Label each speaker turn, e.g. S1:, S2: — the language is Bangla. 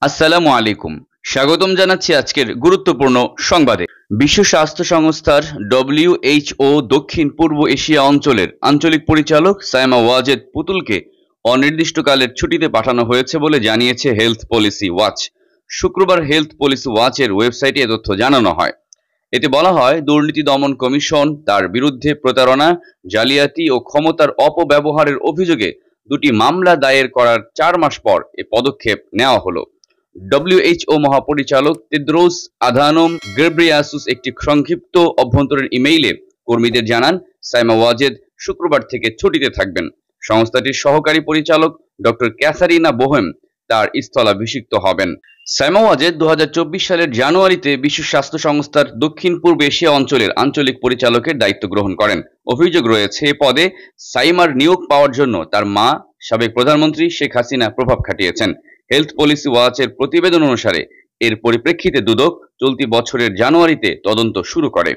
S1: আসসালামু আলাইকুম। স্বাগতম জানাচ্ছি আজকের গুরুত্বপূর্ণ সংবাদে। বিশ্ব স্বাস্থ্য সংস্থার WHO দক্ষিণ পূর্ব এশিয়া অঞ্চলের আঞ্চলিক পরিচালক সাইমা ওয়াজেদ পুতুলকে অনির্দিষ্টকালের ছুটিতে পাঠানো হয়েছে বলে জানিয়েছে হেলথ পলিসি ওয়াচ। শুক্রবার হেলথ পলিসি ওয়াচের ওয়েবসাইটে এ তথ্য জানানো হয়। এতে বলা হয়, দুর্নীতি দমন কমিশন তার বিরুদ্ধে প্রতারণা, জালিয়াতি ও ক্ষমতার অপব্যবহারের অভিযোগে দুটি মামলা দায়ের করার 4 মাস পর এ পদক্ষেপ নেওয়া হলো। WHO মহাপরিচালক তেদ্রোস আধানোম গেব্রেয়াসুস একটি সংক্ষিপ্ত অভ্যন্তরীণ ইমেইলে কর্মীদের জানান, সাইমা ওয়াজেদ শুক্রবার থেকে ছুটিতে থাকবেন। সংস্থাটির সহকারী পরিচালক ডক্টর ক্যাথারিনা বোহেম তার স্থলাভিষিক্ত হবেন। সাইমা ওয়াজেদ 2024 সালের জানুয়ারিতে বিশ্ব স্বাস্থ্য সংস্থার দক্ষিণ পূর্ব এশিয়া অঞ্চলের আঞ্চলিক পরিচালকের দায়িত্ব গ্রহণ করেন। অভিযোগ রয়েছে, এ পদে সাইমার নিয়োগ পাওয়ার জন্য তার মা, সাবেক প্রধানমন্ত্রী শেখ হাসিনা প্রভাব খাটিয়েছেন। হেলথ পলিসি ওয়াচের প্রতিবেদন অনুসারে এর পরিপ্রেক্ষিতে দুদক চলতি বছরের জানুয়ারিতে তদন্ত শুরু করে।